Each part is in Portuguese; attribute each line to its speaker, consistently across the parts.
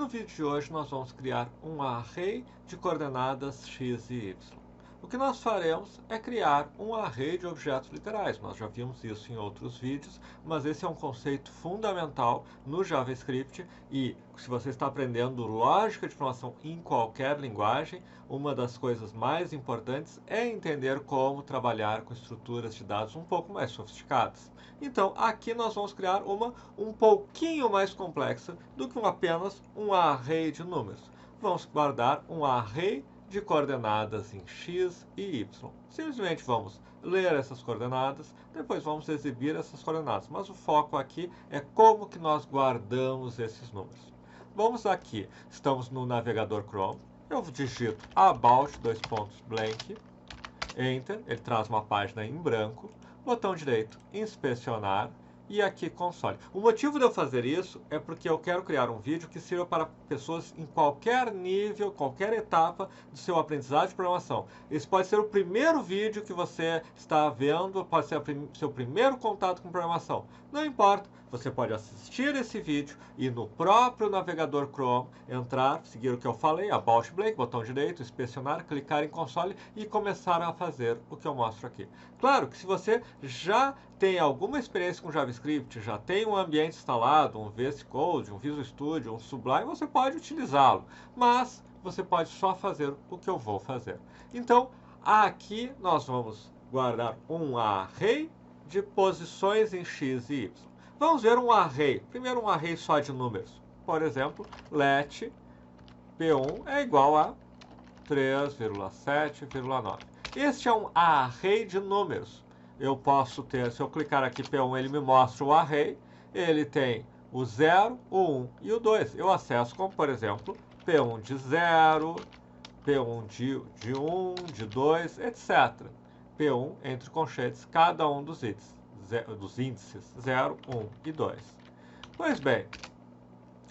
Speaker 1: No vídeo de hoje nós vamos criar um array de coordenadas x e y. O que nós faremos é criar um array de objetos literais. Nós já vimos isso em outros vídeos, mas esse é um conceito fundamental no JavaScript e se você está aprendendo lógica de programação em qualquer linguagem, uma das coisas mais importantes é entender como trabalhar com estruturas de dados um pouco mais sofisticadas. Então, aqui nós vamos criar uma um pouquinho mais complexa do que apenas um array de números. Vamos guardar um array de coordenadas em x e y. Simplesmente vamos ler essas coordenadas, depois vamos exibir essas coordenadas. Mas o foco aqui é como que nós guardamos esses números. Vamos aqui, estamos no navegador Chrome, eu digito about, blank, enter, ele traz uma página em branco, botão direito, inspecionar, e aqui console. O motivo de eu fazer isso é porque eu quero criar um vídeo que sirva para pessoas em qualquer nível, qualquer etapa do seu aprendizado de programação. Esse pode ser o primeiro vídeo que você está vendo, pode ser o seu primeiro contato com programação. Não importa, você pode assistir esse vídeo e no próprio navegador Chrome entrar, seguir o que eu falei, About Blank, botão direito, inspecionar, clicar em console e começar a fazer o que eu mostro aqui. Claro que se você já tem alguma experiência com JavaScript, já tem um ambiente instalado, um VS Code, um Visual Studio, um Sublime, você pode utilizá-lo, mas você pode só fazer o que eu vou fazer. Então, aqui nós vamos guardar um array de posições em x e y. Vamos ver um array, primeiro um array só de números. Por exemplo, let p1 é igual a 3,7,9. Este é um array de números. Eu posso ter, se eu clicar aqui P1, ele me mostra o array. Ele tem o 0, o 1 e o 2. Eu acesso como, por exemplo, P1 de 0, P1 de 1, de 2, etc. P1 entre colchetes, cada um dos índices 0, 1 e 2. Pois bem,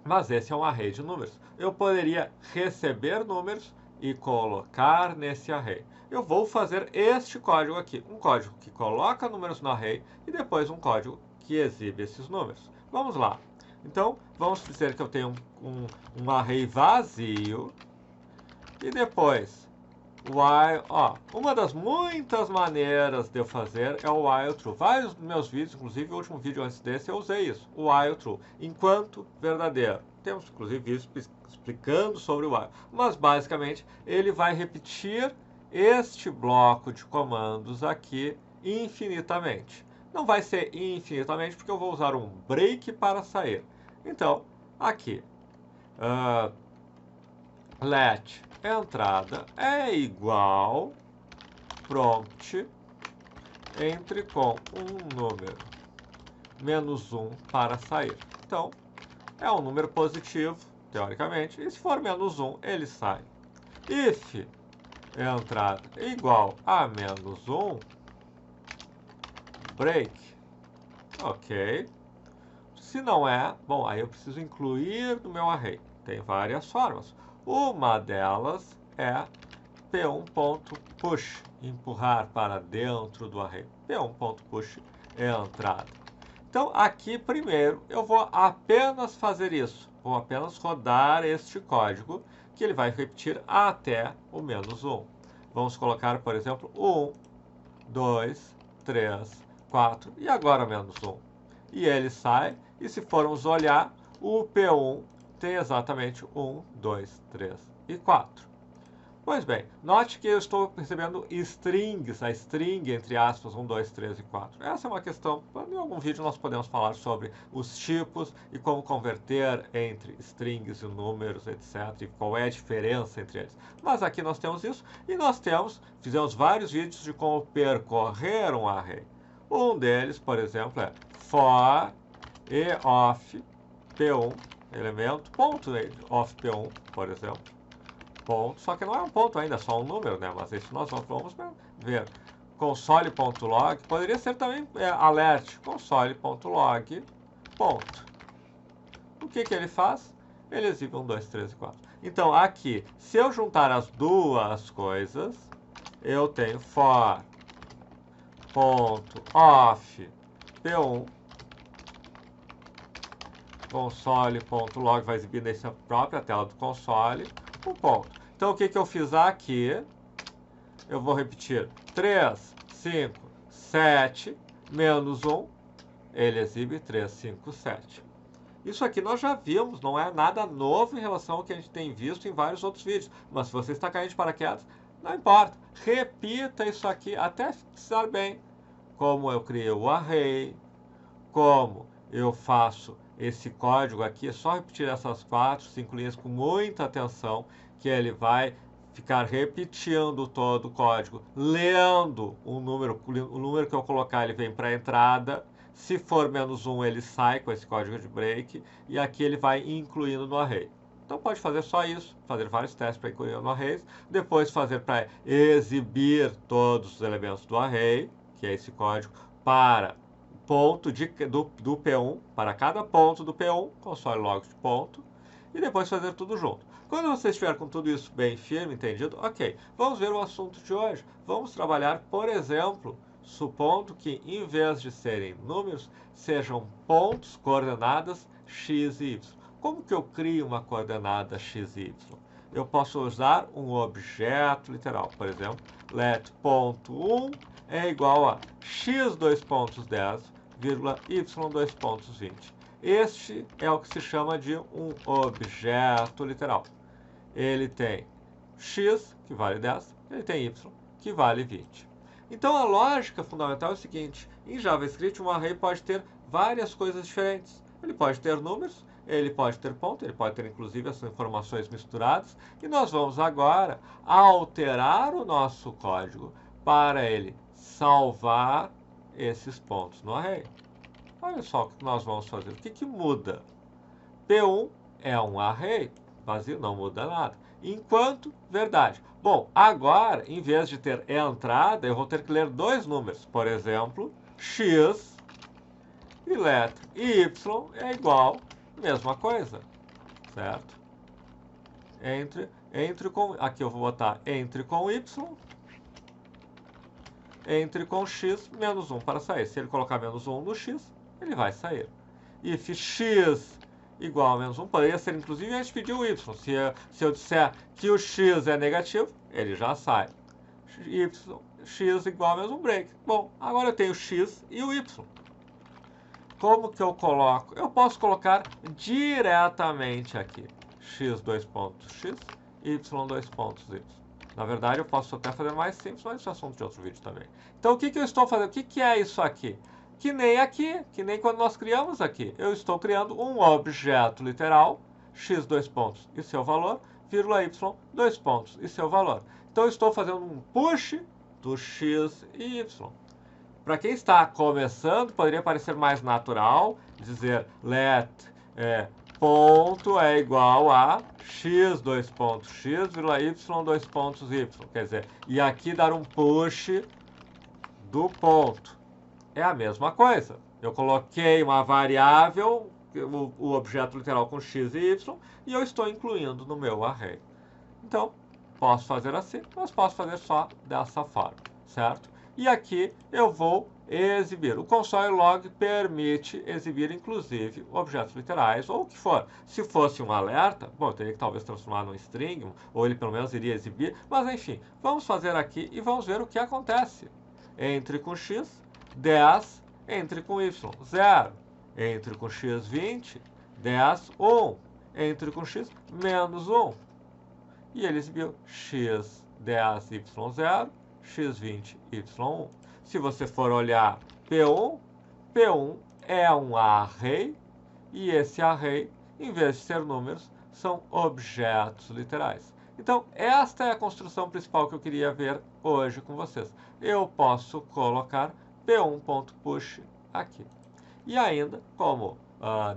Speaker 1: mas esse é um array de números. Eu poderia receber números e colocar nesse array. Eu vou fazer este código aqui, um código que coloca números no array e depois um código que exibe esses números. Vamos lá. Então, vamos dizer que eu tenho um array vazio e depois while, uma das muitas maneiras de eu fazer é o while true. Vários dos meus vídeos, inclusive o último vídeo antes desse, eu usei isso, o while true, enquanto verdadeiro. Temos, inclusive, vídeos explicando sobre o while. Mas, basicamente, ele vai repetir este bloco de comandos aqui infinitamente. Não vai ser infinitamente, porque eu vou usar um break para sair. Então, aqui, let entrada é igual prompt entre com um número menos 1 para sair. Então, é um número positivo, teoricamente, e se for menos 1, ele sai. If entrada igual a menos 1, break, ok. Se não é, bom, aí eu preciso incluir no meu array. Tem várias formas. Uma delas é p1.push, empurrar para dentro do array. p1.push é a entrada. Então, aqui, primeiro, eu vou apenas fazer isso. Vou apenas rodar este código, que ele vai repetir até o menos 1. Vamos colocar, por exemplo, 1, 2, 3, 4 e agora menos 1. E ele sai, e se formos olhar, o P1 tem exatamente 1, 2, 3 e 4. Pois bem, note que eu estou recebendo strings, a string entre aspas 1, 2, 3 e 4. Essa é uma questão, em algum vídeo nós podemos falar sobre os tipos e como converter entre strings e números, etc. E qual é a diferença entre eles. Mas aqui nós temos isso e nós fizemos vários vídeos de como percorrer um array. Um deles, por exemplo, é for e of p1, elemento, ponto of p1, por exemplo. Ponto, só que não é um ponto ainda, é só um número, né? Mas isso nós vamos ver. Console.log, poderia ser também alert, console.log, ponto. O que ele faz? Ele exibe 1, 2, 3 e 4. Então, aqui, se eu juntar as duas coisas, eu tenho for, ponto, of, p1, console.log vai exibir nessa própria tela do console o ponto. Então, o que eu fiz aqui? Eu vou repetir 3, 5, 7, menos 1, ele exibe 3, 5, 7. Isso aqui nós já vimos, não é nada novo em relação ao que a gente tem visto em vários outros vídeos. Mas se você está caindo de paraquedas, não importa. Repita isso aqui até fixar bem. Como eu criei o array, como eu faço esse código aqui, é só repetir essas 4, 5 linhas com muita atenção, que ele vai ficar repetindo todo o código, lendo o número que eu colocar, ele vem para a entrada. Se for menos 1, ele sai com esse código de break, e aqui ele vai incluindo no array. Então pode fazer só isso, fazer vários testes para incluir no array, depois fazer para exibir todos os elementos do array, que é esse código, para ponto do P1, para cada ponto do P1, console log de ponto, e depois fazer tudo junto. Quando você estiver com tudo isso bem firme, entendido, ok, vamos ver o assunto de hoje. Vamos trabalhar, por exemplo, supondo que em vez de serem números, sejam pontos, coordenadas x e y. Como que eu crio uma coordenada x e y? Eu posso usar um objeto literal, por exemplo, let ponto 1 é igual a x 2 pontos 10, y 2 pontos 20. Este é o que se chama de um objeto literal. Ele tem x, que vale 10, ele tem y, que vale 20. Então, a lógica fundamental é o seguinte: em JavaScript, um array pode ter várias coisas diferentes. Ele pode ter números, ele pode ter ponto, ele pode ter, inclusive, essas informações misturadas. E nós vamos agora alterar o nosso código para ele salvar esses pontos no array. Olha só o que nós vamos fazer. O que muda? P1 é um array vazio, não muda nada. Enquanto, verdade. Bom, agora, em vez de ter entrada, eu vou ter que ler dois números. Por exemplo, x e letra y é igual, mesma coisa, certo? Entre com, aqui eu vou botar entre com y, entre com x, menos 1 para sair. Se ele colocar menos 1 no x, ele vai sair. If x igual a menos 1, poderia ser inclusive a gente pedir o y. Se eu disser que o x é negativo, ele já sai. X igual a menos 1 break. Bom, agora eu tenho x e o y. Como que eu coloco? Eu posso colocar diretamente aqui. X 2 pontos x, y 2 pontos y. Na verdade, eu posso até fazer mais simples, mas isso é assunto de outro vídeo também. Então, o que eu estou fazendo? O que é isso aqui? Que nem aqui, que nem quando nós criamos aqui. Eu estou criando um objeto literal, x 2 pontos e seu valor, vírgula y 2 pontos e seu valor. Então, eu estou fazendo um push do x e y. Para quem está começando, poderia parecer mais natural dizer let ponto é igual a x 2 pontos x, vírgula y 2 pontos y. Quer dizer, e aqui dar um push do ponto. É a mesma coisa. Eu coloquei uma variável, o objeto literal com x e y, e eu estou incluindo no meu array. Então, posso fazer assim, mas posso fazer só dessa forma, certo? E aqui eu vou exibir. O console log permite exibir, inclusive, objetos literais, ou o que for. Se fosse um alerta, bom, eu teria que talvez transformar num string, ou ele pelo menos iria exibir, mas enfim, vamos fazer aqui e vamos ver o que acontece. Entre com x, 10, entre com y, 0. Entre com x, 20, 10, 1. Entre com x, menos 1. E ele exibiu x, 10, y, 0, x, 20, y1. Se você for olhar P1, P1 é um array, e esse array, em vez de ser números, são objetos literais. Então, esta é a construção principal que eu queria ver hoje com vocês. Eu posso colocar P1.push aqui. E ainda, como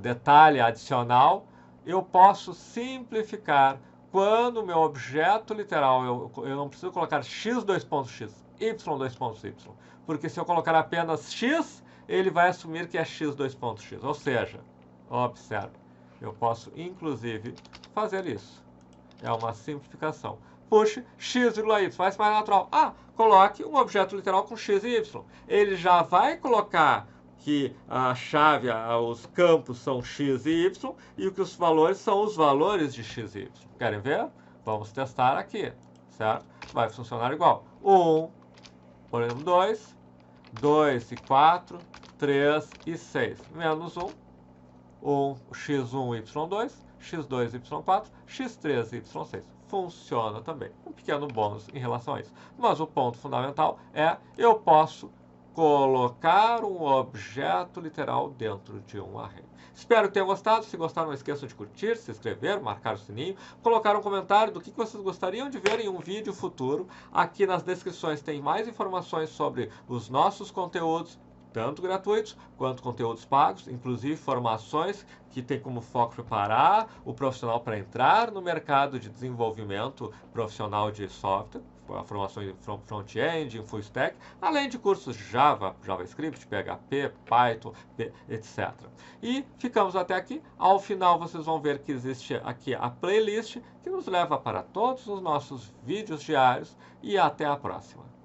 Speaker 1: detalhe adicional, eu posso simplificar quando o meu objeto literal, eu não preciso colocar x 2 pontos x, y 2 pontos y, porque se eu colocar apenas x, ele vai assumir que é x 2 pontos x. Ou seja, observe, eu posso inclusive fazer isso. É uma simplificação. Push x, y, faz mais natural. Coloque um objeto literal com x e y. Ele já vai colocar que a chave, os campos são x e y, e que os valores são os valores de x e y. Querem ver? Vamos testar aqui, certo? Vai funcionar igual. 1, por exemplo, 2, 2 e 4, 3 e 6, menos 1, x1, y2, x2, y4, x3, y6. Funciona também. Um pequeno bônus em relação a isso. Mas o ponto fundamental é eu posso colocar um objeto literal dentro de um array. Espero que tenham gostado. Se gostaram, não esqueçam de curtir, se inscrever, marcar o sininho, colocar um comentário do que vocês gostariam de ver em um vídeo futuro. Aqui nas descrições tem mais informações sobre os nossos conteúdos, tanto gratuitos quanto conteúdos pagos, inclusive formações que tem como foco preparar o profissional para entrar no mercado de desenvolvimento profissional de software, formações em front-end, em full stack, além de cursos Java, JavaScript, PHP, Python, etc. E ficamos até aqui. Ao final vocês vão ver que existe aqui a playlist que nos leva para todos os nossos vídeos diários e até a próxima.